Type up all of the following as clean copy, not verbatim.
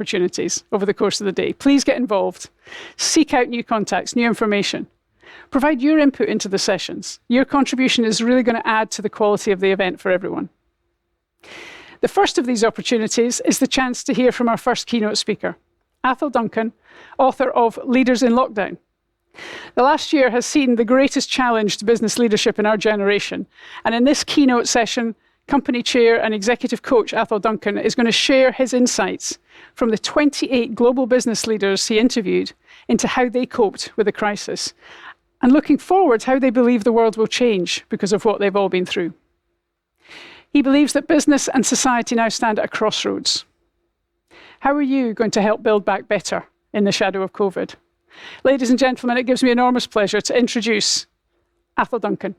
opportunities over the course of the day. Please get involved. Seek out new contacts, new information. Provide your input into the sessions. Your contribution is really going to add to the quality of the event for everyone. The first of these opportunities is the chance to hear from our first keynote speaker, Atholl Duncan, author of Leaders in Lockdown. The last year has seen the greatest challenge to business leadership in our generation, and in this keynote session, company chair and executive coach Atholl Duncan is going to share his insights from the 28 global business leaders he interviewed into how they coped with the crisis, and looking forward, how they believe the world will change because of what they've all been through. He believes that business and society now stand at a crossroads. How are you going to help build back better in the shadow of COVID? Ladies and gentlemen, it gives me enormous pleasure to introduce Atholl Duncan.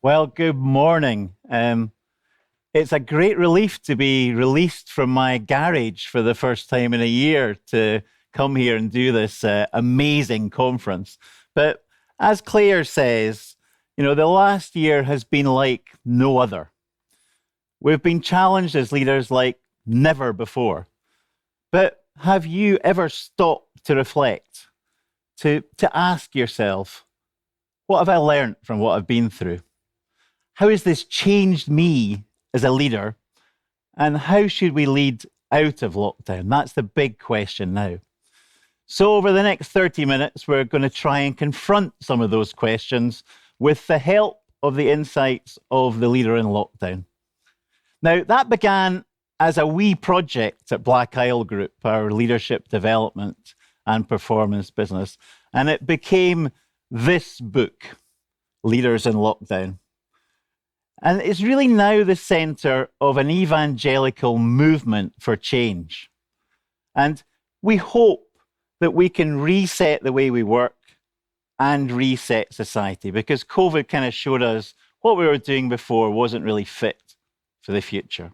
Well, good morning. It's a great relief to be released from my garage for the first time in a year to come here and do this amazing conference. But as Claire says, you know, the last year has been like no other. We've been challenged as leaders like never before. But have you ever stopped to reflect, to ask yourself, what have I learned from what I've been through? How has this changed me as a leader? And how should we lead out of lockdown? That's the big question now. So over the next 30 minutes, we're going to try and confront some of those questions with the help of the insights of the leader in lockdown. Now, that began as a wee project at Black Isle Group, our leadership development and performance business, and it became this book, Leaders in Lockdown. And it's really now the center of an evangelical movement for change. And we hope that we can reset the way we work and reset society, because COVID kind of showed us what we were doing before wasn't really fit for the future.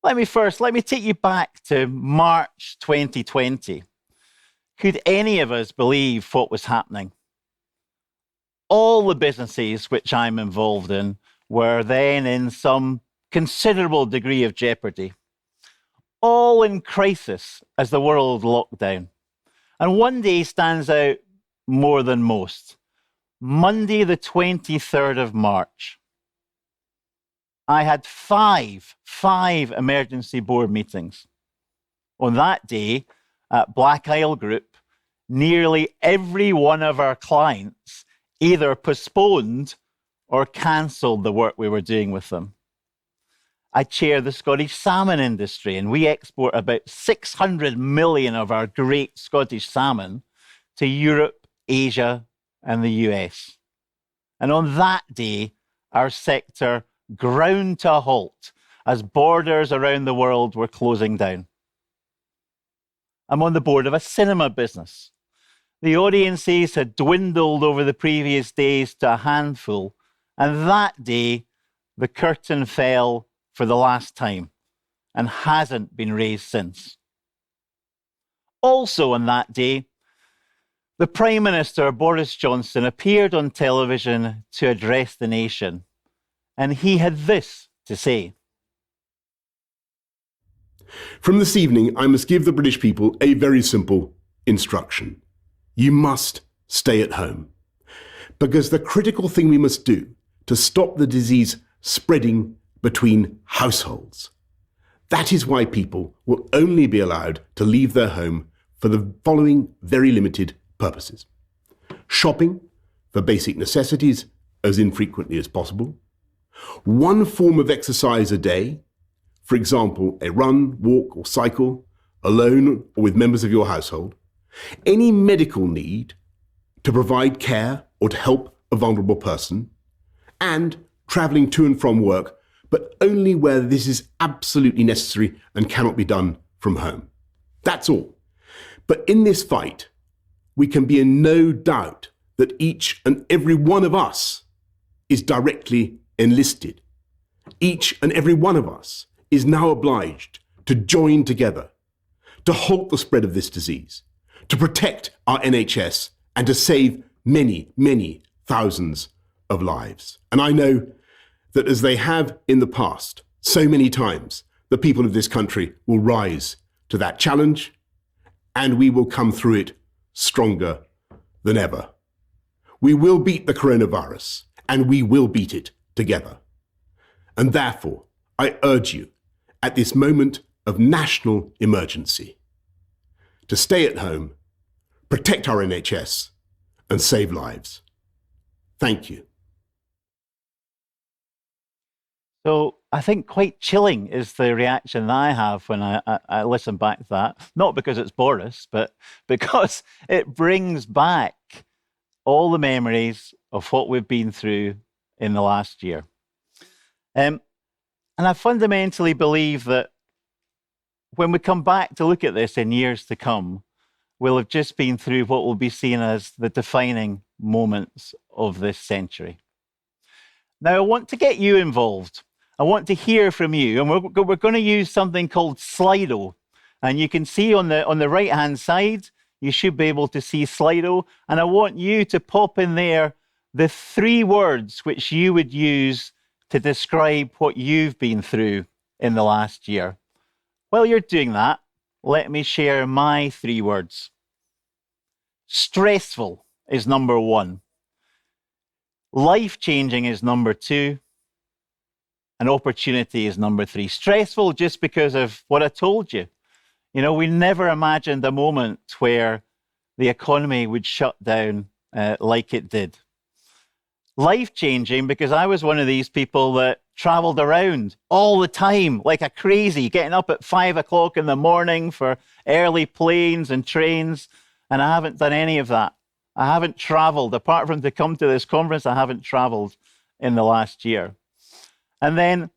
Let me take you back to March 2020. Could any of us believe what was happening? All the businesses which I'm involved in were then in some considerable degree of jeopardy, all in crisis as the world locked down. And one day stands out more than most. Monday, the 23rd of March. I had five emergency board meetings. On that day, at Black Isle Group, nearly every one of our clients either postponed or cancelled the work we were doing with them. I chair the Scottish salmon industry, and we export about 600 million of our great Scottish salmon to Europe, Asia, and the US. And on that day, our sector ground to a halt as borders around the world were closing down. I'm on the board of a cinema business. The audiences had dwindled over the previous days to a handful, and that day, the curtain fell for the last time and hasn't been raised since. Also on that day, the Prime Minister, Boris Johnson, appeared on television to address the nation, and he had this to say. From this evening, I must give the British people a very simple instruction. You must stay at home, because the critical thing we must do to stop the disease spreading between households. That is why people will only be allowed to leave their home for the following very limited purposes. Shopping for basic necessities as infrequently as possible. One form of exercise a day, for example, a run, walk, or cycle, alone or with members of your household. Any medical need to provide care or to help a vulnerable person, and travelling to and from work, but only where this is absolutely necessary and cannot be done from home. That's all. But in this fight, we can be in no doubt that each and every one of us is directly enlisted. Each and every one of us is now obliged to join together to halt the spread of this disease, to protect our NHS, and to save many, many thousands of lives. And I know that as they have in the past, so many times, the people of this country will rise to that challenge and we will come through it stronger than ever. We will beat the coronavirus and we will beat it together. And therefore, I urge you at this moment of national emergency to stay at home, protect our NHS and save lives. Thank you. So I think quite chilling is the reaction that I have when I listen back to that. Not because it's Boris, but because it brings back all the memories of what we've been through in the last year. And I fundamentally believe that when we come back to look at this in years to come, we'll have just been through what will be seen as the defining moments of this century. Now, I want to get you involved. I want to hear from you, and we're going to use something called Slido. And you can see on the right-hand side, you should be able to see Slido. And I want you to pop in there the 3 words which you would use to describe what you've been through in the last year. While you're doing that, let me share my 3 words. Stressful is number 1. Life-changing is number 2. And opportunity is number 3. Stressful just because of what I told you. You know, we never imagined a moment where the economy would shut down like it did. Life-changing because I was one of these people that traveled around all the time like a crazy, getting up at 5 o'clock in the morning for early planes and trains, and I haven't done any of that. I haven't traveled. Apart from to come to this conference, I haven't traveled in the last year. And then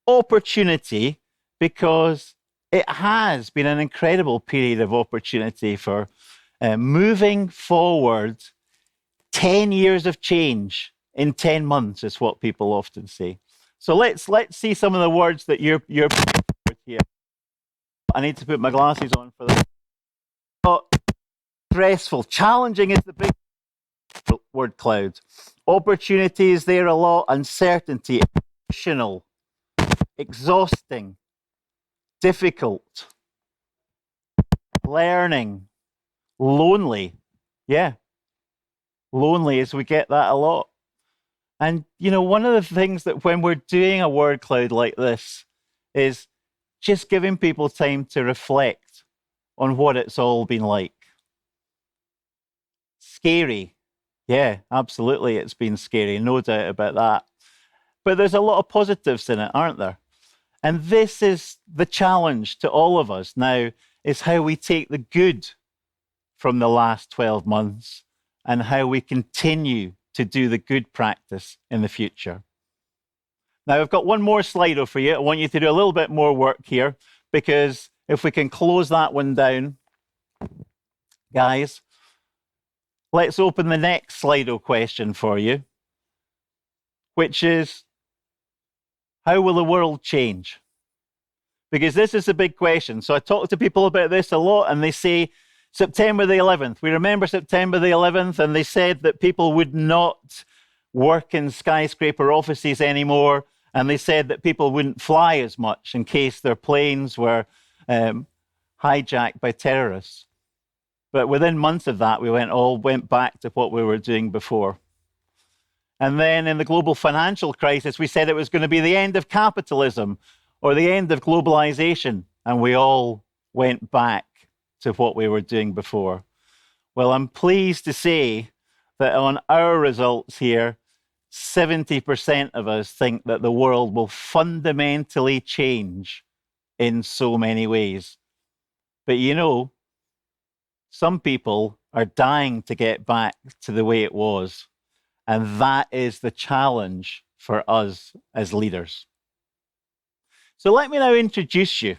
opportunity, because it has been an incredible period of opportunity for moving forward 10 years of change in 10 months is what people often say. So let's see some of the words that you're with here. I need to put my glasses on for this. Oh, stressful. Challenging is the big word cloud. Opportunity is there a lot. Uncertainty. Emotional. Exhausting. Difficult. Learning. Lonely. Yeah. Lonely, as we get that a lot. And, you know, one of the things that when we're doing a word cloud like this is just giving people time to reflect on what it's all been like. Scary. Yeah, absolutely, it's been scary, no doubt about that. But there's a lot of positives in it, aren't there? And this is the challenge to all of us now, is how we take the good from the last 12 months and how we continue to do the good practice in the future. Now, I've got one more Slido for you. I want you to do a little bit more work here, because if we can close that one down, guys, let's open the next Slido question for you, which is, how will the world change? Because this is a big question. So I talk to people about this a lot, and they say, September the 11th. We remember September the 11th, and they said that people would not work in skyscraper offices anymore, and they said that people wouldn't fly as much in case their planes were hijacked by terrorists. But within months of that, we went back to what we were doing before. And then in the global financial crisis, we said it was going to be the end of capitalism or the end of globalization, and we all went back to what we were doing before. Well, I'm pleased to say that on our results here, 70% of us think that the world will fundamentally change in so many ways. But you know, some people are dying to get back to the way it was. And that is the challenge for us as leaders. So let me now introduce you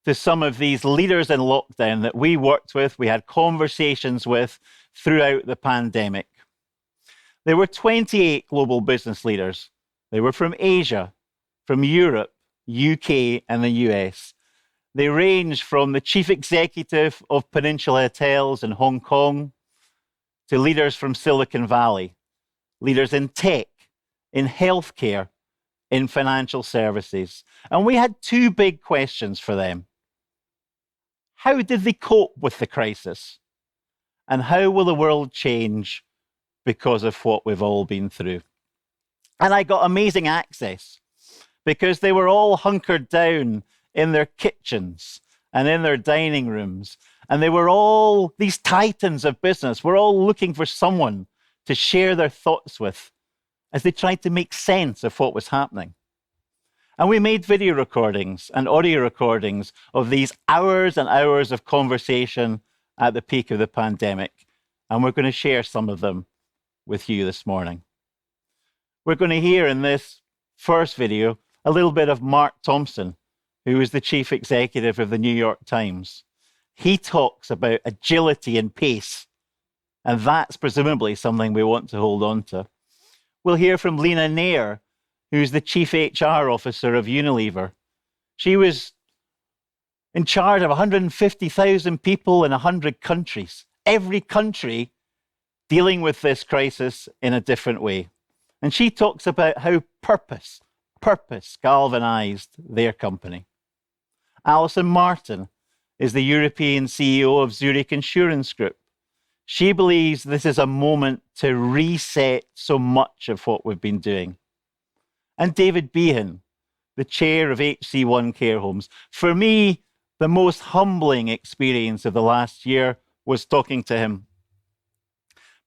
to some of these leaders in lockdown that we worked with, we had conversations with throughout the pandemic. There were 28 global business leaders. They were from Asia, from Europe, UK, and the US. They ranged from the chief executive of Peninsula Hotels in Hong Kong to leaders from Silicon Valley, leaders in tech, in healthcare, in financial services. And we had two big questions for them. How did they cope with the crisis? And how will the world change because of what we've all been through? And I got amazing access because they were all hunkered down in their kitchens and in their dining rooms. And they were all, these titans of business, were all looking for someone to share their thoughts with as they tried to make sense of what was happening. And we made video recordings and audio recordings of these hours and hours of conversation at the peak of the pandemic. And we're going to share some of them with you this morning. We're going to hear in this first video a little bit of Mark Thompson, who is the chief executive of the New York Times. He talks about agility and pace, and that's presumably something we want to hold on to. We'll hear from Lena Nair, who's the chief HR officer of Unilever. She was in charge of 150,000 people in 100 countries, every country dealing with this crisis in a different way. And she talks about how purpose galvanized their company. Alison Martin is the European CEO of Zurich Insurance Group. She believes this is a moment to reset so much of what we've been doing. And David Behan, the chair of HC1 Care Homes. For me, the most humbling experience of the last year was talking to him,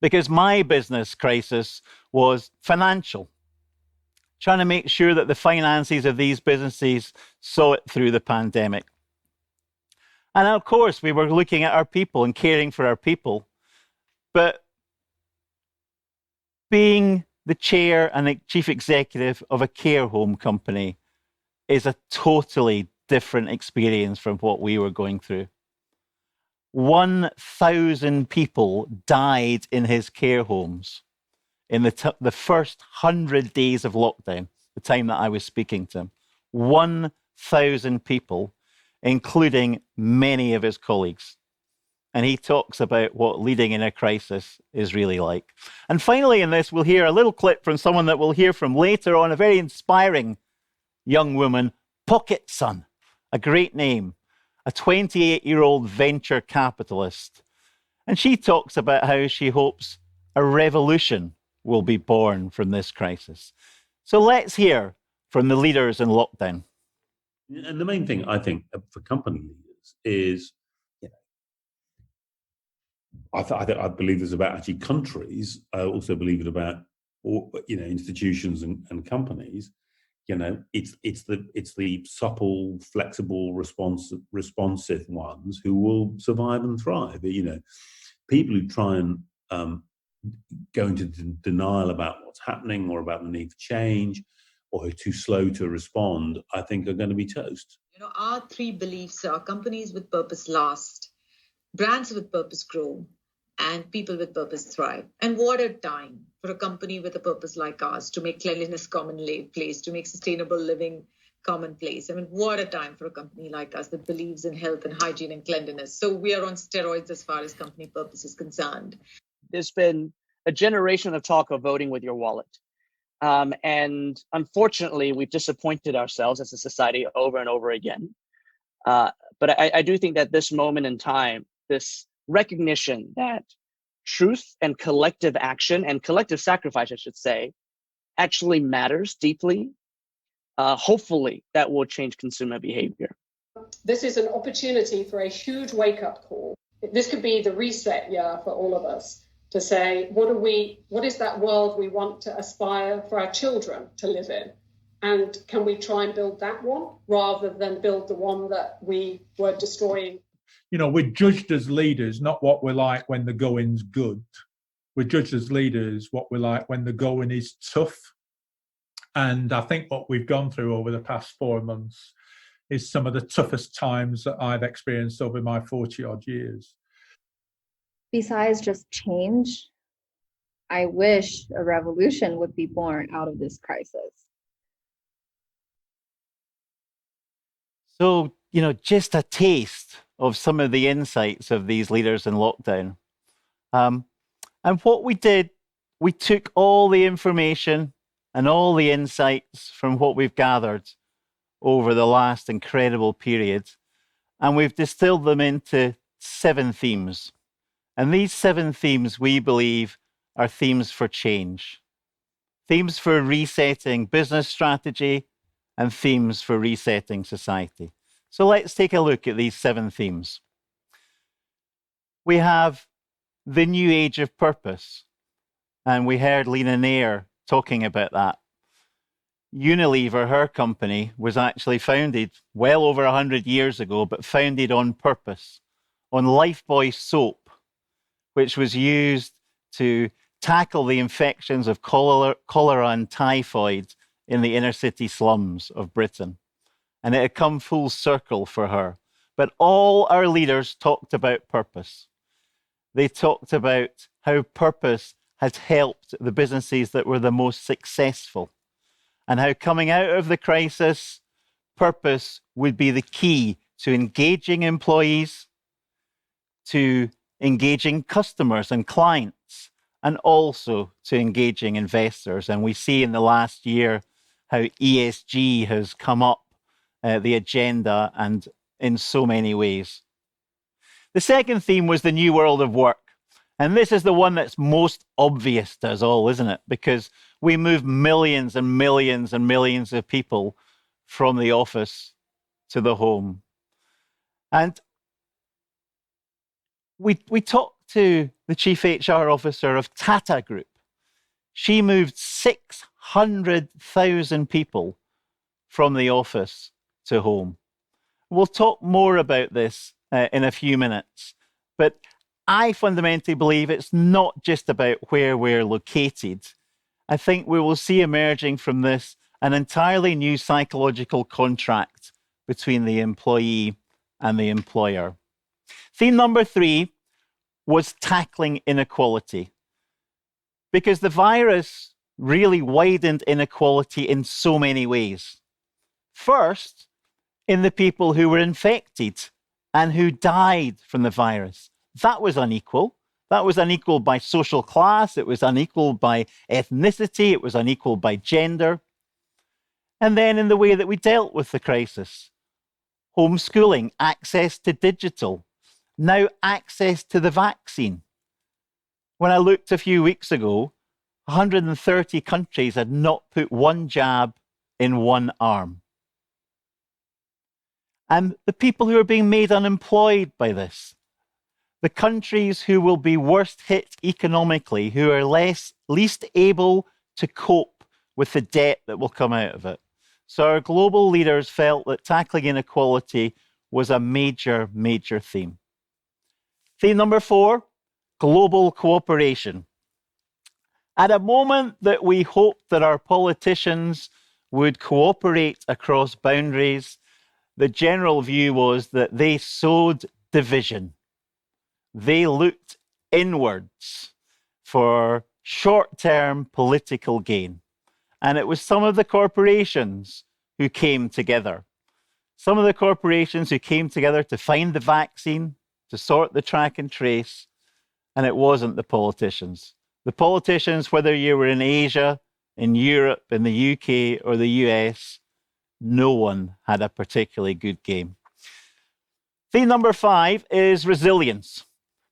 because my business crisis was financial, trying to make sure that the finances of these businesses saw it through the pandemic. And of course, we were looking at our people and caring for our people, but being the chair and the chief executive of a care home company is a totally different experience from what we were going through. 1,000 people died in his care homes in the first 100 days of lockdown, the time that I was speaking to him. 1,000 people, including many of his colleagues. And he talks about what leading in a crisis is really like. And finally in this, we'll hear a little clip from someone that we'll hear from later on, a very inspiring young woman, Pocket Sun, a great name, a 28-year-old venture capitalist. And she talks about how she hopes a revolution will be born from this crisis. So let's hear from the leaders in lockdown. And the main thing, I think, for company leaders is, I believe it's about actually countries. I also believe it about, institutions and companies. It's the supple, flexible, responsive ones who will survive and thrive. People who try and go into denial about what's happening or about the need for change, or who are too slow to respond, I think are going to be toast. Our three beliefs are: companies with purpose last, brands with purpose grow, and people with purpose thrive. And what a time for a company with a purpose like ours to make cleanliness commonplace, to make sustainable living commonplace. What a time for a company like us that believes in health and hygiene and cleanliness. So we are on steroids as far as company purpose is concerned. There's been a generation of talk of voting with your wallet. And unfortunately, we've disappointed ourselves as a society over and over again. But I do think that this moment in time, this recognition that truth and collective action and collective sacrifice, I should say, actually matters deeply. Hopefully, that will change consumer behavior. This is an opportunity for a huge wake-up call. This could be the reset year for all of us to say, what is that world we want to aspire for our children to live in? And can we try and build that one rather than build the one that we were destroying? We're judged as leaders, not what we're like when the going's good. We're judged as leaders what we're like when the going is tough. And I think what we've gone through over the past 4 months is some of the toughest times that I've experienced over my 40-odd years. Besides just change, I wish a revolution would be born out of this crisis. So, just a taste of some of the insights of these leaders in lockdown. And what we did, we took all the information and all the insights from what we've gathered over the last incredible period, and we've distilled them into 7 themes. And these 7 themes, we believe, are themes for change, themes for resetting business strategy, and themes for resetting society. So let's take a look at these 7 themes. We have the new age of purpose, and we heard Lena Nair talking about that. Unilever, her company, was actually founded well over 100 years ago, but founded on purpose, on Lifebuoy soap, which was used to tackle the infections of cholera and typhoid in the inner city slums of Britain. And it had come full circle for her. But all our leaders talked about purpose. They talked about how purpose had helped the businesses that were the most successful, and how coming out of the crisis, purpose would be the key to engaging employees, to engaging customers and clients, and also to engaging investors. And we see in the last year how ESG has come up the agenda and in so many ways. The second theme was the new world of work. And this is the one that's most obvious to us all, isn't it? Because we move millions and millions and millions of people from the office to the home. And we talked to the chief HR officer of Tata Group. She moved 600,000 people from the office to home. We'll talk more about this in a few minutes, but I fundamentally believe it's not just about where we're located. I think we will see emerging from this an entirely new psychological contract between the employee and the employer. Theme number 3 was tackling inequality, because the virus really widened inequality in so many ways. First, in the people who were infected and who died from the virus. That was unequal. That was unequal by social class. It was unequal by ethnicity. It was unequal by gender. And then in the way that we dealt with the crisis, homeschooling, access to digital, now access to the vaccine. When I looked a few weeks ago, 130 countries had not put one jab in one arm. And the people who are being made unemployed by this, the countries who will be worst hit economically, who are least able to cope with the debt that will come out of it. So our global leaders felt that tackling inequality was a major, major theme. Theme number 4, global cooperation. At a moment that we hoped that our politicians would cooperate across boundaries, the general view was that they sowed division. They looked inwards for short-term political gain. And it was some of the corporations who came together. Some of the corporations who came together to find the vaccine, to sort the track and trace, and it wasn't the politicians. The politicians, whether you were in Asia, in Europe, in the UK, or the US, no one had a particularly good game. Theme number 5 is resilience.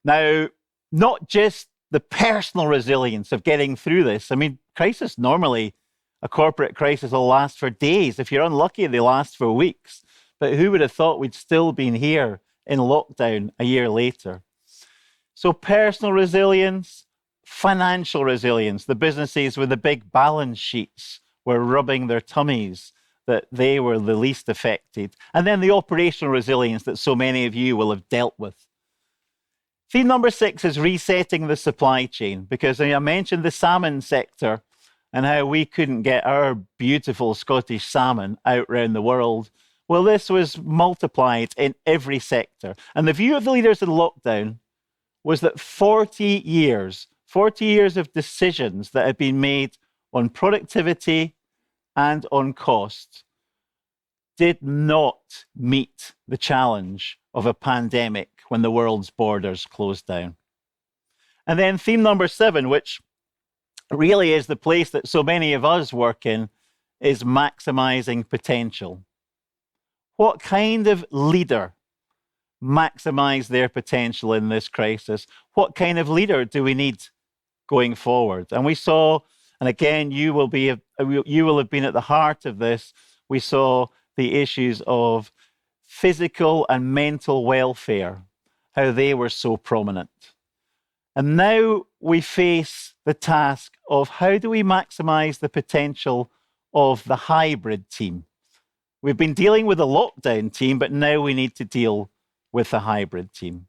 Now, not just the personal resilience of getting through this. I mean, crisis normally, a corporate crisis will last for days. If you're unlucky, they last for weeks. But who would have thought we'd still been here in lockdown a year later? So personal resilience, financial resilience. The businesses with the big balance sheets were rubbing their tummies that they were the least affected. And then the operational resilience that so many of you will have dealt with. Theme number 6 is resetting the supply chain, because I mentioned the salmon sector and how we couldn't get our beautiful Scottish salmon out around the world. Well, this was multiplied in every sector. And the view of the leaders in lockdown was that 40 years of decisions that had been made on productivity and on cost did not meet the challenge of a pandemic when the world's borders closed down. And then theme number 7, which really is the place that so many of us work in, is maximizing potential. What kind of leader maximize their potential in this crisis? What kind of leader do we need going forward? And we saw, and again, you will have been at the heart of this, we saw the issues of physical and mental welfare, how they were so prominent. And now we face the task of how do we maximize the potential of the hybrid team? We've been dealing with the lockdown team, but now we need to deal with the hybrid team.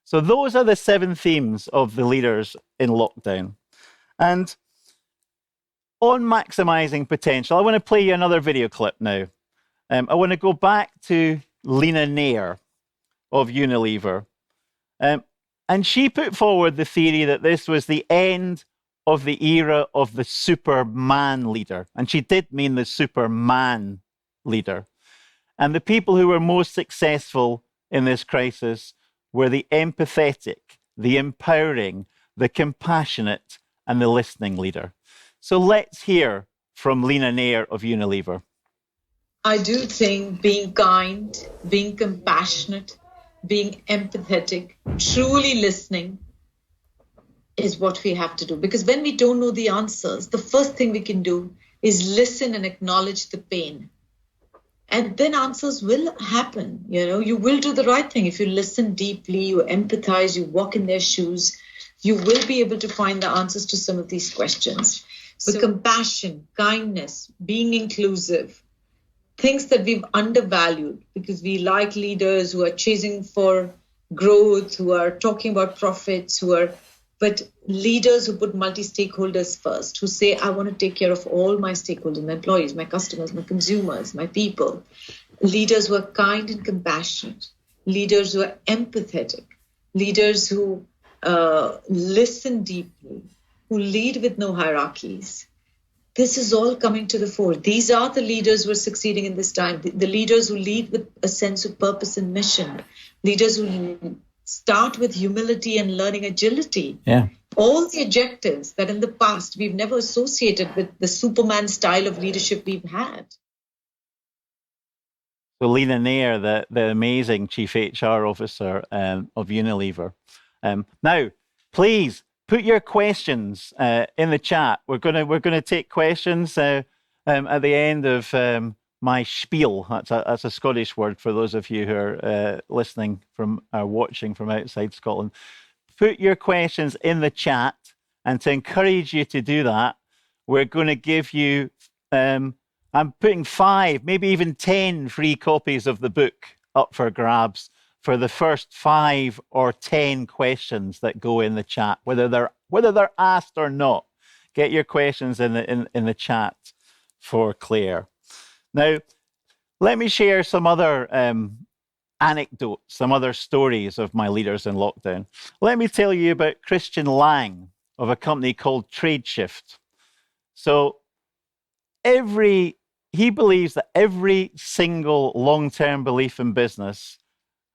So those are the 7 themes of the leaders in lockdown. And on maximizing potential, I want to play you another video clip now. I want to go back to Lena Nair of Unilever. And she put forward the theory that this was the end of the era of the Superman leader. And she did mean the Superman leader. And the people who were most successful in this crisis were the empathetic, the empowering, the compassionate, and the listening leader. So let's hear from Lena Nair of Unilever. I do think being kind, being compassionate, being empathetic, truly listening is what we have to do. Because when we don't know the answers, the first thing we can do is listen and acknowledge the pain. And then answers will happen. You will do the right thing. If you listen deeply, you empathize, you walk in their shoes, you will be able to find the answers to some of these questions. With compassion, kindness, being inclusive, things that we've undervalued because we like leaders who are chasing for growth, who are talking about profits, but leaders who put multi-stakeholders first, who say, I want to take care of all my stakeholders, my employees, my customers, my consumers, my people. Leaders who are kind and compassionate, leaders who are empathetic, leaders who listen deeply, who lead with no hierarchies. This is all coming to the fore. These are the leaders who are succeeding in this time. The leaders who lead with a sense of purpose and mission. Leaders who start with humility and learning agility. Yeah. All the adjectives that in the past we've never associated with the Superman style of leadership we've had. So Lena Nair, the amazing Chief HR Officer of Unilever. Now, please, put your questions in the chat. We're gonna take questions at the end of my spiel. That's a Scottish word for those of you who are listening from watching from outside Scotland. Put your questions in the chat, and to encourage you to do that, we're going to give you. I'm putting 5, maybe even 10 free copies of the book up for grabs for the first 5 or 10 questions that go in the chat, whether they're asked or not. Get your questions in the chat for Claire. Now, let me share some other anecdotes, some other stories of my leaders in lockdown. Let me tell you about Christian Lang of a company called TradeShift. So he believes that every single long-term belief in business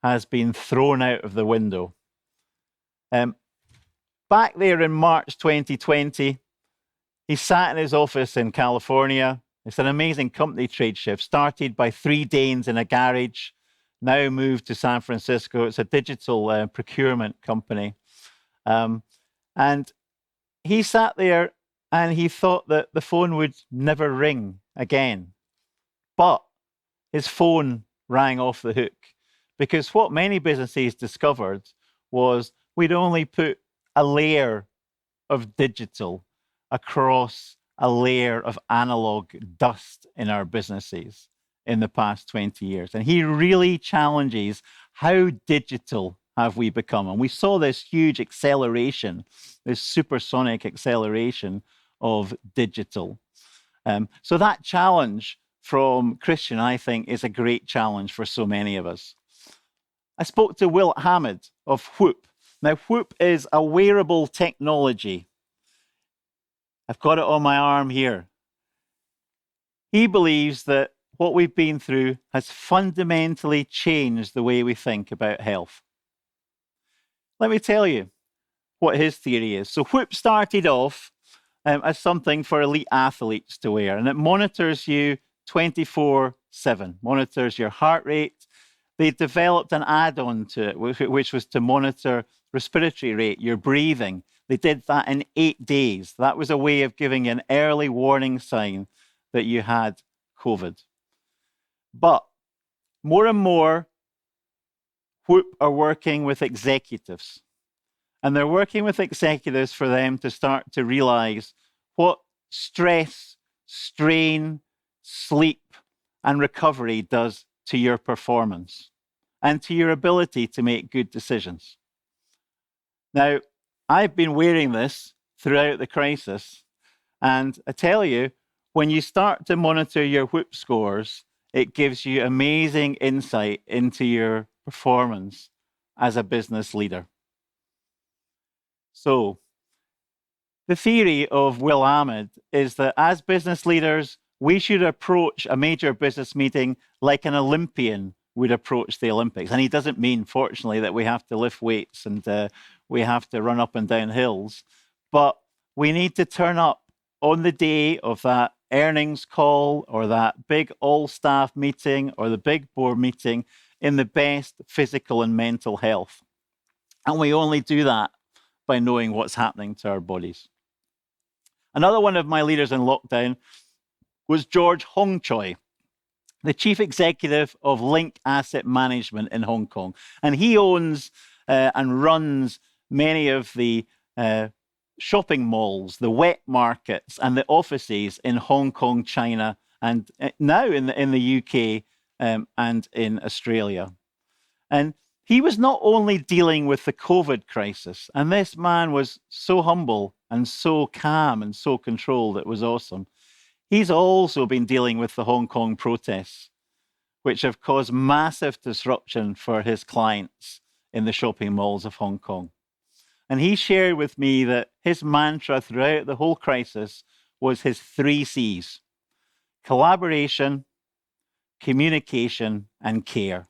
has been thrown out of the window. Back there in March 2020, he sat in his office in California. It's an amazing company, TradeShift, started by 3 Danes in a garage, now moved to San Francisco. It's a digital procurement company. And he sat there and he thought that the phone would never ring again. But his phone rang off the hook, because what many businesses discovered was we'd only put a layer of digital across a layer of analog dust in our businesses in the past 20 years. And he really challenges, how digital have we become? And we saw this huge acceleration, this supersonic acceleration of digital. So that challenge from Christian, I think, is a great challenge for so many of us. I spoke to Will Hammond of Whoop. Now, Whoop is a wearable technology. I've got it on my arm here. He believes that what we've been through has fundamentally changed the way we think about health. Let me tell you, what his theory is. So Whoop started off as something for elite athletes to wear, and it monitors you 24/7, monitors your heart rate. They developed an add-on to it, which was to monitor respiratory rate, your breathing. They did that in 8 days. That was a way of giving you an early warning sign that you had COVID. But more and more, Whoop are working with executives. And they're working with executives for them to start to realize what stress, strain, sleep, and recovery does to your performance and to your ability to make good decisions. Now, I've been wearing this throughout the crisis, and I tell you, when you start to monitor your Whoop scores, it gives you amazing insight into your performance as a business leader. So, the theory of Will Ahmed is that as business leaders, we should approach a major business meeting like an Olympian would approach the Olympics. And he doesn't mean, fortunately, that we have to lift weights and we have to run up and down hills. But we need to turn up on the day of that earnings call or that big all-staff meeting or the big board meeting in the best physical and mental health. And we only do that by knowing what's happening to our bodies. Another one of my leaders in lockdown was George Hongchoi, the chief executive of Link Asset Management in Hong Kong. And he owns and runs many of the shopping malls, the wet markets, and the offices in Hong Kong, China, and now in the UK and in Australia. And he was not only dealing with the COVID crisis, and this man was so humble and so calm and so controlled, it was awesome. He's also been dealing with the Hong Kong protests, which have caused massive disruption for his clients in the shopping malls of Hong Kong. And he shared with me that his mantra throughout the whole crisis was his 3 C's: collaboration, communication, and care.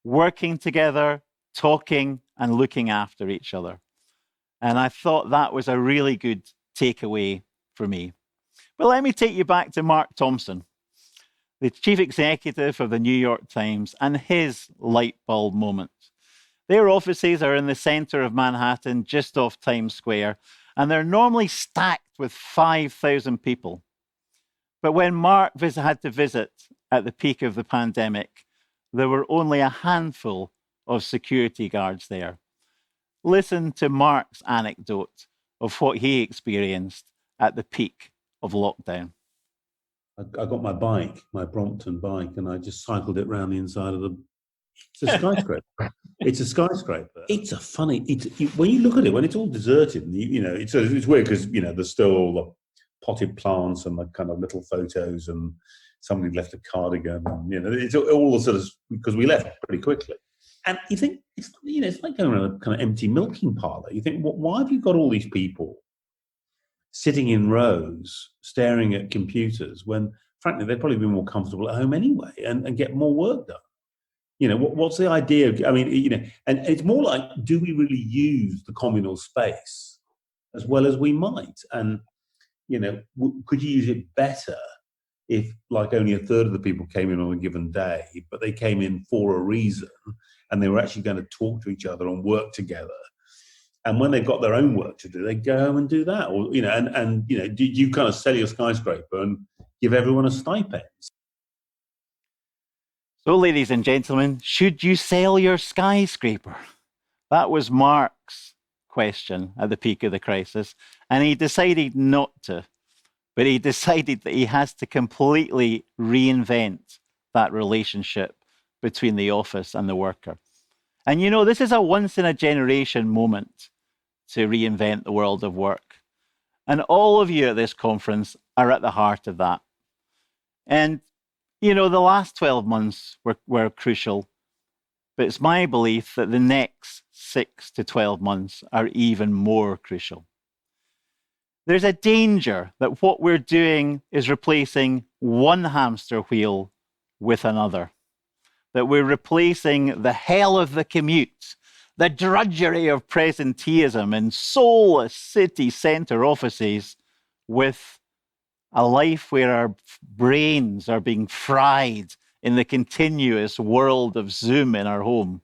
Working together, talking, and looking after each other. And I thought that was a really good takeaway for me. But let me take you back to Mark Thompson, the chief executive of the New York Times, and his light bulb moment. Their offices are in the center of Manhattan, just off Times Square, and they're normally stacked with 5,000 people. But when Mark had to visit at the peak of the pandemic, there were only a handful of security guards there. Listen to Mark's anecdote of what he experienced at the peak of lockdown. I got my bike, my Brompton bike, and I just cycled it around the inside of the... It's a skyscraper. It's a skyscraper. It's a funny... when you look at it, when it's all deserted, and it's weird because, there's still all the potted plants and the kind of little photos, and somebody left a cardigan, and, it's all the sort of... because we left pretty quickly. And you think, it's like going around a kind of empty milking parlour. You think, why have you got all these people sitting in rows, staring at computers, when, frankly, they'd probably be more comfortable at home anyway and get more work done? What's the idea of, and it's more like, do we really use the communal space as well as we might? And, could you use it better if, like, only a third of the people came in on a given day, but they came in for a reason and they were actually going to talk to each other and work together? And when they've got their own work to do, they go home and do that. Or, do you kind of sell your skyscraper and give everyone a stipend? So, ladies and gentlemen, should you sell your skyscraper? That was Mark's question at the peak of the crisis. And he decided not to. But he decided that he has to completely reinvent that relationship between the office and the worker. And this is a once-in-a-generation moment to reinvent the world of work. And all of you at this conference are at the heart of that. And, the last 12 months were crucial, but it's my belief that the next 6 to 12 months are even more crucial. There's a danger that what we're doing is replacing one hamster wheel with another, that we're replacing the hell of the commute, the drudgery of presenteeism in soulless city centre offices with a life where our brains are being fried in the continuous world of Zoom in our home,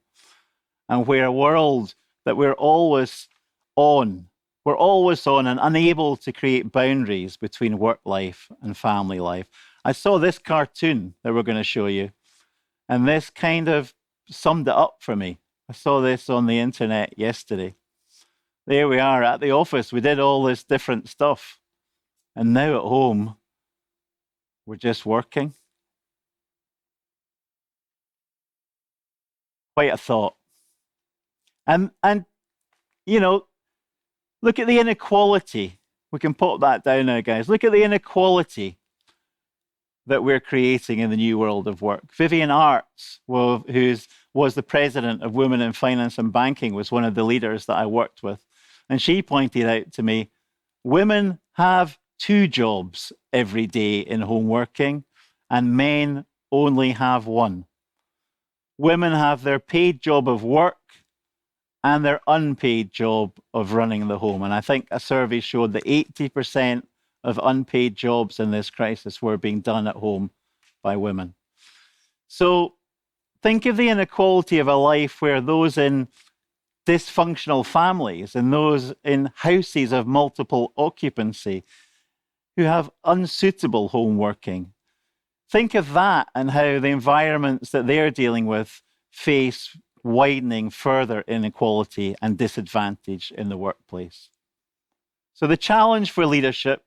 and where a world that we're always on and unable to create boundaries between work life and family life. I saw this cartoon that we're going to show you, and this kind of summed it up for me. I saw this on the internet yesterday. There we are at the office. We did all this different stuff. And now at home, we're just working. Quite a thought. And you know, look at the inequality. We can pop that down now, guys. Look at the inequality that we're creating in the new world of work. Vivian Arts, who was the president of Women in Finance and Banking, was one of the leaders that I worked with. And she pointed out to me, women have 2 jobs every day in home working, and men only have 1. Women have their paid job of work and their unpaid job of running the home. And I think a survey showed that 80% of unpaid jobs in this crisis were being done at home by women. So think of the inequality of a life where those in dysfunctional families and those in houses of multiple occupancy who have unsuitable home working. Think of that and how the environments that they're dealing with face widening further inequality and disadvantage in the workplace. So the challenge for leadership,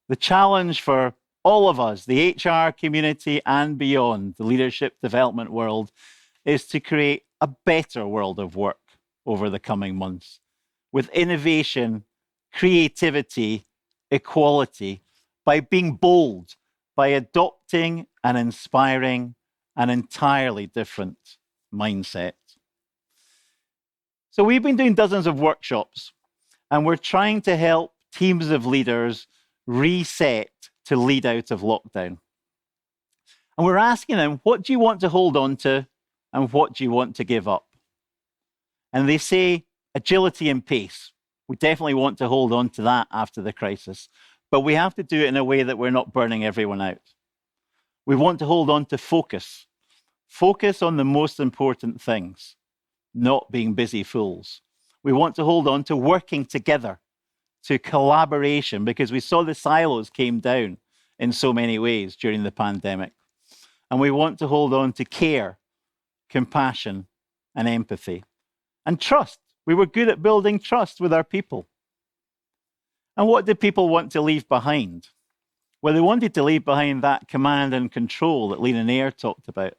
the challenge for all of us, the HR community and beyond, the leadership development world, is to create a better world of work over the coming months with innovation, creativity, equality, by being bold, by adopting and inspiring an entirely different mindset. So we've been doing dozens of workshops, and we're trying to help teams of leaders reset to lead out of lockdown. And we're asking them, what do you want to hold on to and what do you want to give up? And they say agility and pace. We definitely want to hold on to that after the crisis, but we have to do it in a way that we're not burning everyone out. We want to hold on to focus. Focus on the most important things, not being busy fools. We want to hold on to working together, to collaboration, because we saw the silos came down in so many ways during the pandemic. And we want to hold on to care, compassion, and empathy. And trust. We were good at building trust with our people. And what did people want to leave behind? Well, they wanted to leave behind that command and control that Lena Nair talked about.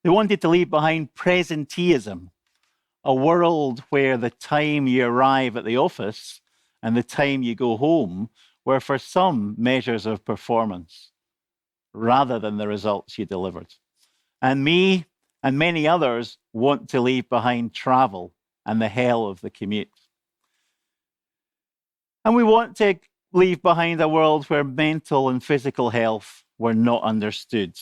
They wanted to leave behind presenteeism, a world where the time you arrive at the office and the time you go home were for some measures of performance rather than the results you delivered. And me and many others want to leave behind travel and the hell of the commute. And we want to leave behind a world where mental and physical health were not understood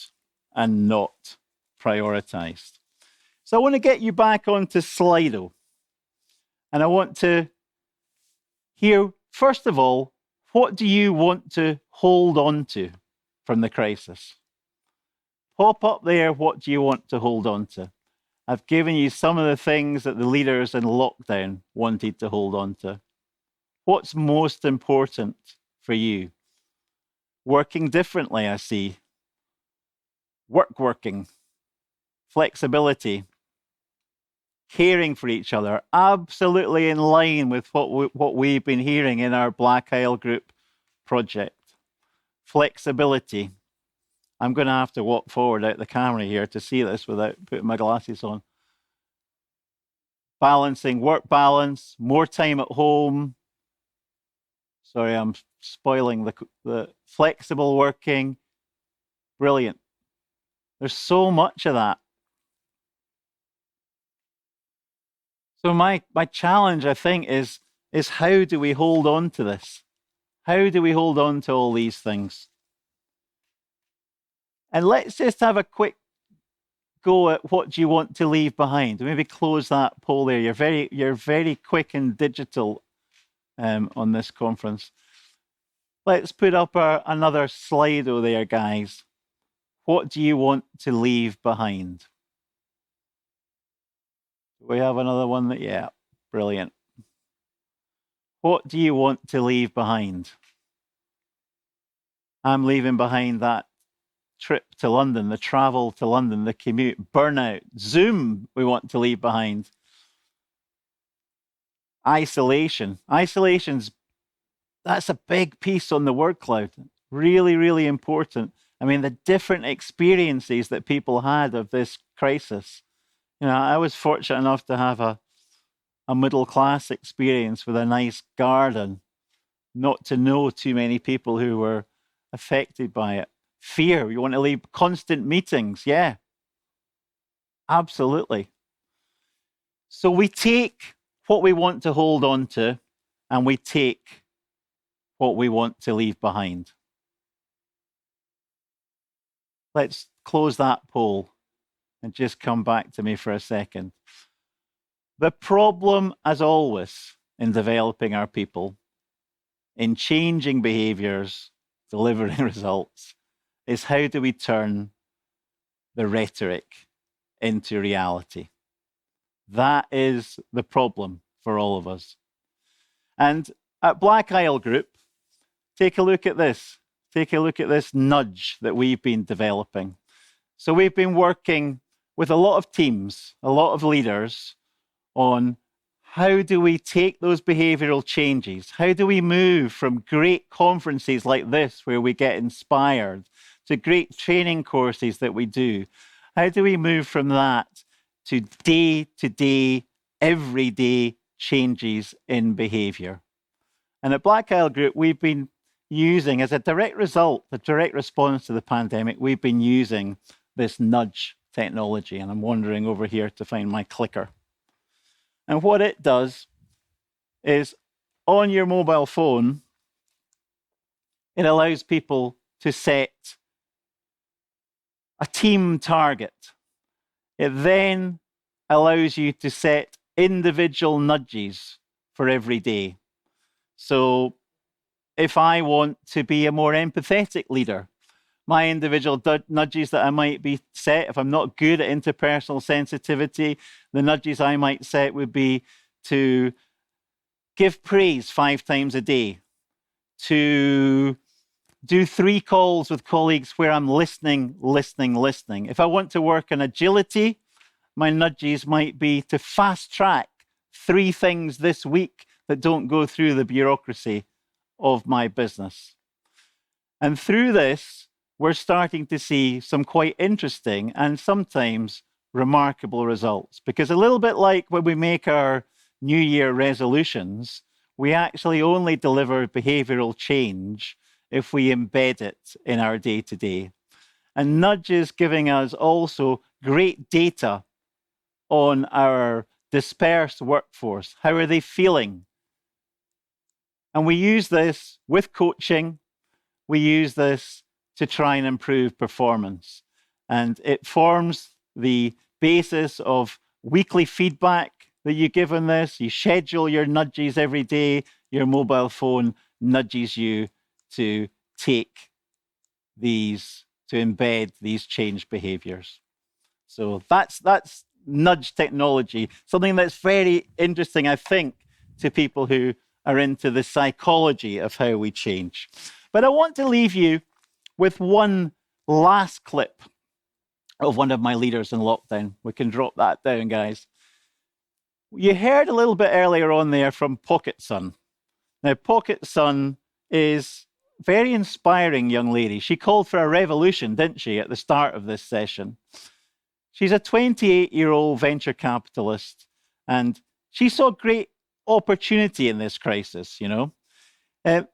and not prioritized. So I want to get you back onto Slido. And I want to hear, first of all, what do you want to hold on to from the crisis? Pop up there, what do you want to hold on to? I've given you some of the things that the leaders in lockdown wanted to hold on to. What's most important for you? Working differently, I see. Working. Flexibility. Caring for each other. Absolutely in line with what we've been hearing in our Black Isle Group project. Flexibility. I'm going to have to walk forward out the camera here to see this without putting my glasses on. Balancing work balance, more time at home. Sorry, I'm spoiling the flexible working. Brilliant. There's so much of that. So my challenge, I think, is how do we hold on to this? How do we hold on to all these things? And let's just have a quick go at what do you want to leave behind? Maybe close that poll there. You're very quick and digital on this conference. Let's put up another Slido there, guys. What do you want to leave behind? We have another one that, yeah, brilliant. What do you want to leave behind? I'm leaving behind that trip to London, the travel to London, the commute, burnout, Zoom we want to leave behind. Isolation. That's a big piece on the word cloud. Really, really important. I mean, the different experiences that people had of this crisis. You know, I was fortunate enough to have a middle class experience with a nice garden, not to know too many people who were affected by it. Fear, you want to leave constant meetings. Yeah, absolutely. So we take what we want to hold on to and we take what we want to leave behind. Let's close that poll and just come back to me for a second. The problem, as always, in developing our people, in changing behaviors, delivering results, is how do we turn the rhetoric into reality? That is the problem for all of us. And at Black Isle Group, take a look at this. Take a look at this nudge that we've been developing. So we've been working with a lot of teams, a lot of leaders on how do we take those behavioral changes? How do we move from great conferences like this where we get inspired to great training courses that we do? How do we move from that to day-to-day, everyday changes in behavior? And at Black Isle Group, we've been using, as a direct result, a direct response to the pandemic, we've been using this nudge technology. And I'm wandering over here to find my clicker. And what it does is on your mobile phone, it allows people to set a team target. It then allows you to set individual nudges for every day. So if I want to be a more empathetic leader, my individual nudges that I might be set, if I'm not good at interpersonal sensitivity, the nudges I might set would be to give praise 5 times a day, to do 3 calls with colleagues where I'm listening. If I want to work on agility, my nudges might be to fast track 3 things this week that don't go through the bureaucracy of my business. And through this, we're starting to see some quite interesting and sometimes remarkable results. Because a little bit like when we make our New Year resolutions, we actually only deliver behavioral change if we embed it in our day-to-day. And nudges giving us also great data on our dispersed workforce. How are they feeling? And we use this with coaching. We use this to try and improve performance. And it forms the basis of weekly feedback that you give on this. You schedule your nudges every day. Your mobile phone nudges you to take these, to embed these changed behaviors. So that's nudge technology, something that's very interesting, I think, to people who are into the psychology of how we change. But I want to leave you with one last clip of one of my leaders in lockdown. We can drop that down, guys. You heard a little bit earlier on there from Pocket Sun. Now, Pocket Sun is a very inspiring young lady. She called for a revolution, didn't she, at the start of this session? She's a 28-year-old venture capitalist, and she saw great opportunity in this crisis, you know.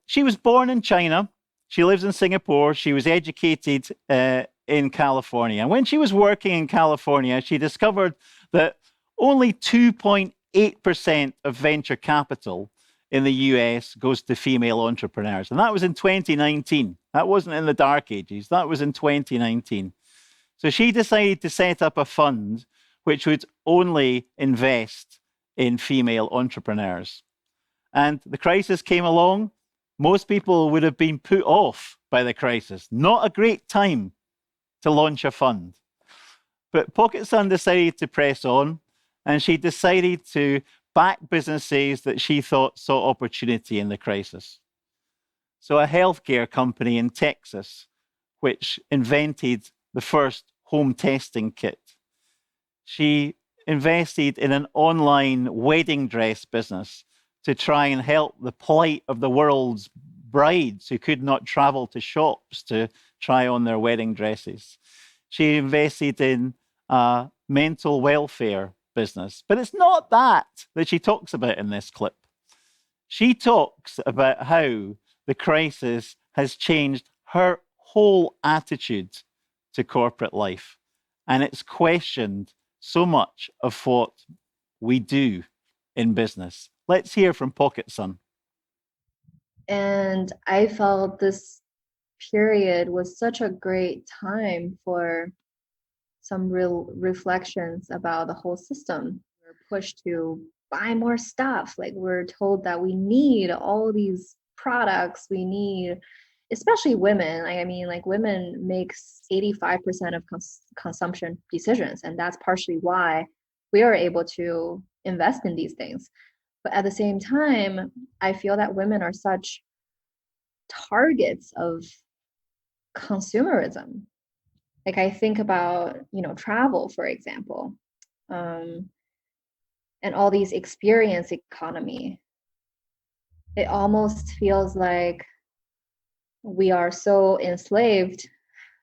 She was born in China. She lives in Singapore. She was educated in California. And when she was working in California, she discovered that only 2.8% of venture capital in the US goes to female entrepreneurs. And that was in 2019. That wasn't in the dark ages. That was in 2019. So she decided to set up a fund which would only invest in female entrepreneurs. And the crisis came along. Most people would have been put off by the crisis. Not a great time to launch a fund. But Pocket Sun decided to press on, and she decided to back businesses that she thought saw opportunity in the crisis. So a healthcare company in Texas, which invented the first home testing kit. She invested in an online wedding dress business to try and help the plight of the world's brides who could not travel to shops to try on their wedding dresses. She invested in a mental welfare business. But it's not that she talks about in this clip. She talks about how the crisis has changed her whole attitude to corporate life. And it's questioned so much of what we do in business. Let's hear from Pocket Sun. And I felt this period was such a great time for some real reflections about the whole system. We're pushed to buy more stuff. Like, we're told that we need all these products. We need, especially women. I mean, like, women makes 85% of consumption decisions. And that's partially why we are able to invest in these things. But at the same time, I feel that women are such targets of consumerism. Like, I think about, travel, for example, and all these experience economy. It almost feels like we are so enslaved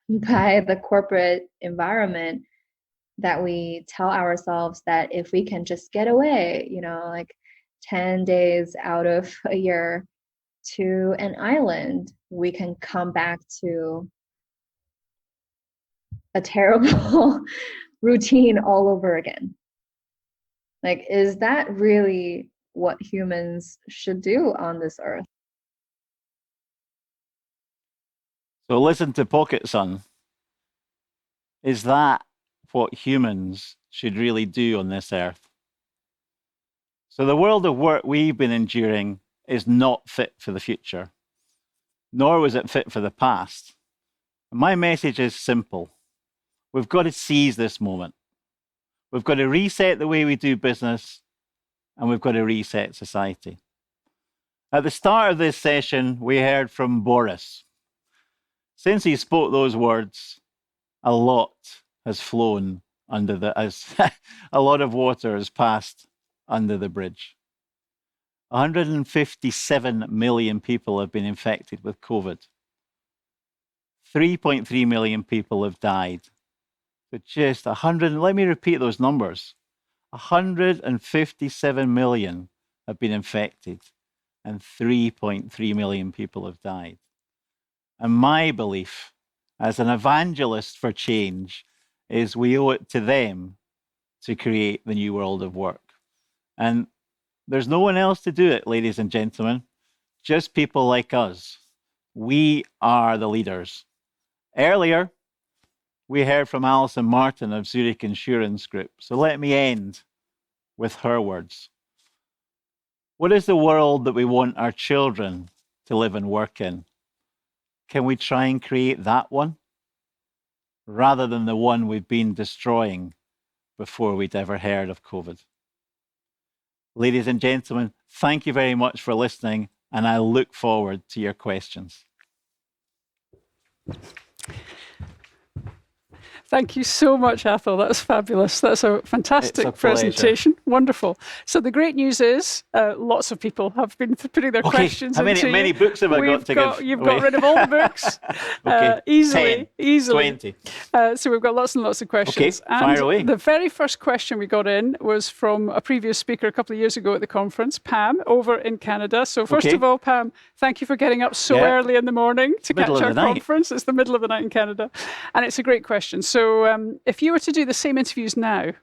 by the corporate environment that we tell ourselves that if we can just get away, like 10 days out of a year to an island, we can come back to a terrible routine all over again. Like, is that really what humans should do on this earth? So listen to Pocket Sun. Is that what humans should really do on this earth? So the world of work we've been enduring is not fit for the future, nor was it fit for the past. And my message is simple. We've got to seize this moment. We've got to reset the way we do business, and we've got to reset society. At the start of this session, we heard from Boris. Since he spoke those words, a lot has flown under a lot of water has passed under the bridge. 157 million people have been infected with COVID. 3.3 million people have died. But just 100, let me repeat those numbers. 157 million have been infected and 3.3 million people have died. And my belief as an evangelist for change is we owe it to them to create the new world of work. And there's no one else to do it, ladies and gentlemen, just people like us. We are the leaders. Earlier, we heard from Alison Martin of Zurich Insurance Group. So let me end with her words. What is the world that we want our children to live and work in? Can we try and create that one rather than the one we've been destroying before we'd ever heard of COVID? Ladies and gentlemen, thank you very much for listening, and I look forward to your questions. Thank you so much, Atholl. That was fabulous. That's a fantastic presentation. Wonderful. So the great news is lots of people have been putting their questions into you. How many books have I got to give? You've got rid of all the books. Easily. 20. So we've got lots and lots of questions. Okay, fire away. The very first question we got in was from a previous speaker a couple of years ago at the conference, Pam, over in Canada. So first of all, Pam, thank you for getting up so early in the morning to catch our conference. It's the middle of the night in Canada. And it's a great question. So if you were to do the same interviews now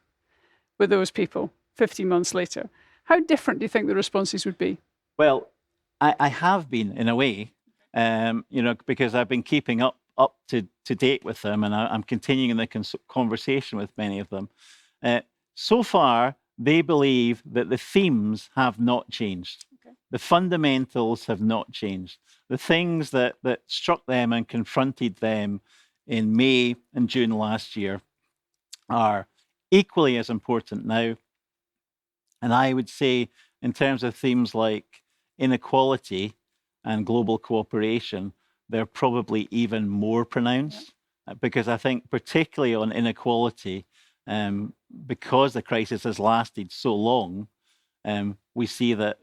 with those people 15 months later, how different do you think the responses would be? Well, I have been in a way, because I've been keeping up up to date with them, and I'm continuing the conversation with many of them. So far, they believe that the themes have not changed. Okay. The fundamentals have not changed. The things that struck them and confronted them in May and June last year are equally as important now. And I would say, in terms of themes like inequality and global cooperation, they're probably even more pronounced. Because I think particularly on inequality, because the crisis has lasted so long, we see that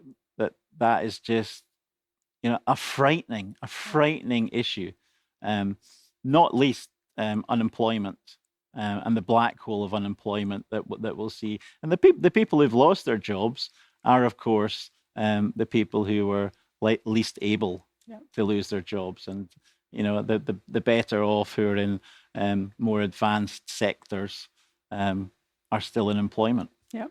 is just, a frightening issue. Not least unemployment and the black hole of unemployment that we'll see. And the people who've lost their jobs are, of course, the people who were least able to lose their jobs, and the better off who are in more advanced sectors are still in employment. Yeah.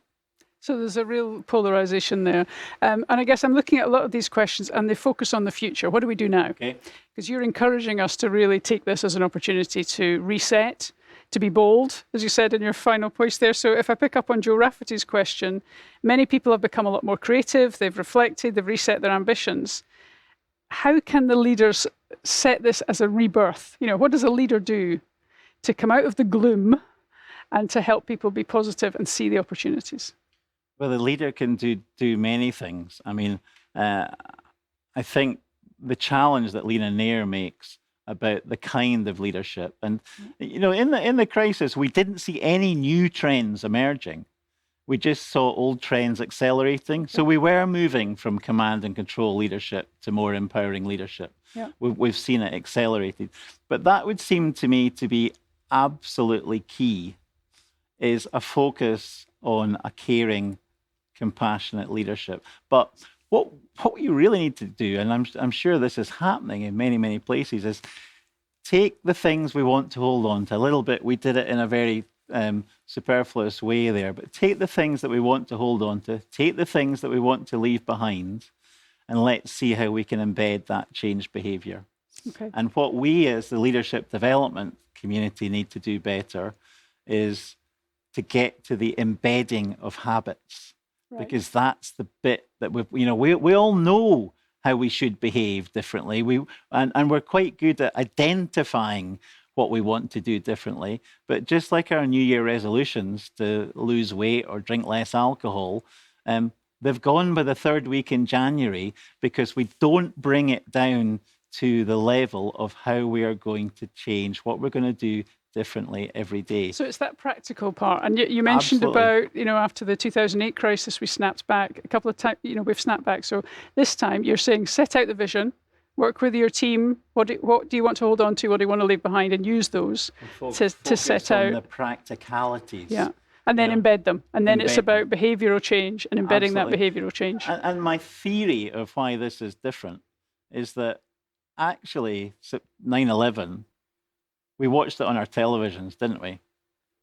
So there's a real polarization there. And I guess I'm looking at a lot of these questions and they focus on the future. What do we do now? Because you're encouraging us to really take this as an opportunity to reset, to be bold, as you said in your final post there. So if I pick up on Joe Rafferty's question, many people have become a lot more creative, they've reflected, they've reset their ambitions. How can the leaders set this as a rebirth? What does a leader do to come out of the gloom and to help people be positive and see the opportunities? Well, the leader can do many things. I mean, I think the challenge that Lena Nair makes about the kind of leadership, and in the crisis, we didn't see any new trends emerging. We just saw old trends accelerating. So we were moving from command and control leadership to more empowering leadership. Yeah. We've seen it accelerated. But that would seem to me to be absolutely key, is a focus on a caring, compassionate leadership. But what you really need to do, and I'm sure this is happening in many, many places, is take the things we want to hold on to. A little bit, we did it in a very superfluous way there, but take the things that we want to hold on to, take the things that we want to leave behind, and let's see how we can embed that changed behavior. Okay. And what we as the leadership development community need to do better is to get to the embedding of habits. Right. Because that's the bit that we all know how we should behave differently. And we're quite good at identifying what we want to do differently. But just like our New Year resolutions to lose weight or drink less alcohol, they've gone by the third week in January because we don't bring it down to the level of how we are going to change, what we're going to do differently every day. So it's that practical part. And you mentioned Absolutely. About, after the 2008 crisis, we snapped back a couple of times, we've snapped back. So this time you're saying set out the vision, work with your team. What do you want to hold on to? What do you want to leave behind? And use those to set out the practicalities. Yeah. And then embed them. And then it's about behavioral change and embedding Absolutely. That behavioral change. And my theory of why this is different is that actually 9/11, we watched it on our televisions, didn't we?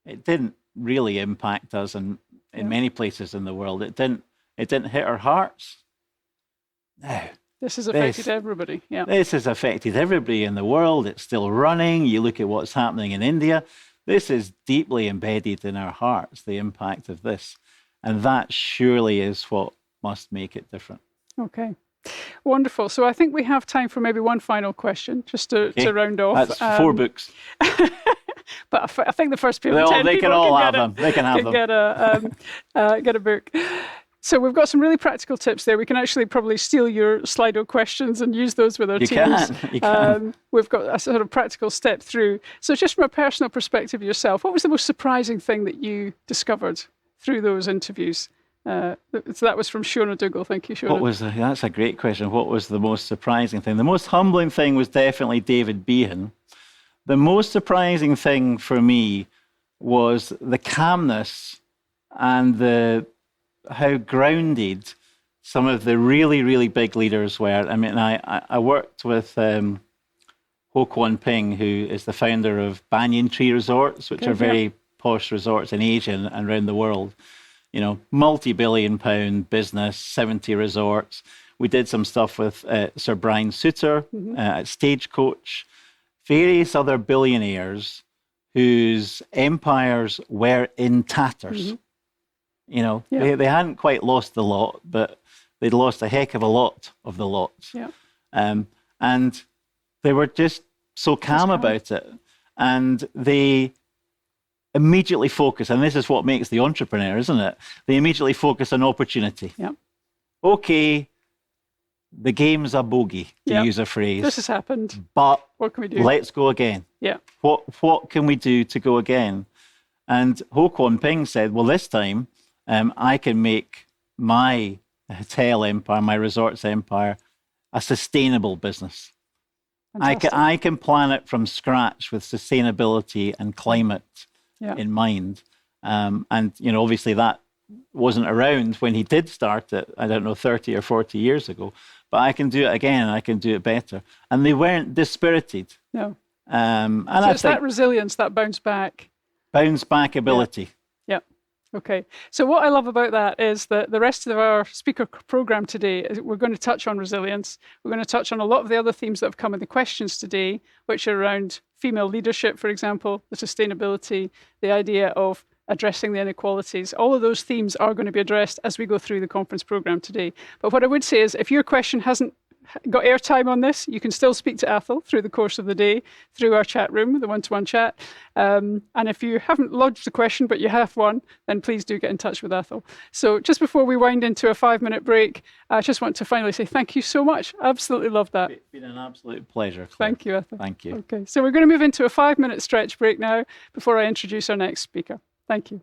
It didn't really impact us in many places in the world. It didn't hit our hearts. No. This has affected everybody. Yeah. This has affected everybody in the world. It's still running. You look at what's happening in India. This is deeply embedded in our hearts, the impact of this. And that surely is what must make it different. Okay. Wonderful. So I think we have time for maybe one final question, just to round off. That's 4 books. But I think the first people, they can all have them. They can have them. Get a book. So we've got some really practical tips there. We can actually probably steal your Slido questions and use those with our teams. You can. We've got a sort of practical step through. So just from a personal perspective yourself, what was the most surprising thing that you discovered through those interviews? So that was from Shona Dougal. Thank you, Shona. That's a great question. What was the most surprising thing? The most humbling thing was definitely David Behan. The most surprising thing for me was the calmness and how grounded some of the really, really big leaders were. I mean, I worked with Ho Kwon Ping, who is the founder of Banyan Tree Resorts, which are very posh resorts in Asia and around the world. Multi-billion-pound business, 70 resorts. We did some stuff with Sir Brian Souter at Stagecoach. various other billionaires whose empires were in tatters. You know, they hadn't quite lost the lot, but they'd lost a heck of a lot of the lots. Yeah. And they were just so calm about it. And they immediately focus, and this is what makes the entrepreneur, isn't it? They immediately focus on opportunity. Yeah. Okay, the game's a bogey, to use a phrase. This has happened. But what can we do? Let's go again. Yeah. What can we do to go again? And Ho Kwon Ping said, well, this time I can make my hotel empire, my resorts empire, a sustainable business. I can plan it from scratch with sustainability and climate in mind. And, you know, obviously that wasn't around when he did start it, I don't know, 30 or 40 years ago. But I can do it again, I can do it better. And they weren't dispirited. No. And so it's that resilience, that bounce back. Bounce back ability. Yeah. Okay. So what I love about that is that the rest of our speaker program today, we're going to touch on resilience. We're going to touch on a lot of the other themes that have come in the questions today, which are around female leadership, for example, the sustainability, the idea of addressing the inequalities. All of those themes are going to be addressed as we go through the conference program today. But what I would say is if your question hasn't got airtime on this, you can still speak to Atholl through the course of the day, through our chat room, the one-to-one chat. And if you haven't lodged a question, but you have one, then please do get in touch with Atholl. So just before we wind into a 5-minute break, I just want to finally say thank you so much. Absolutely loved that. It's been an absolute pleasure, Claire. Thank you, Atholl. Thank you. Okay, so we're going to move into a 5-minute stretch break now before I introduce our next speaker. Thank you.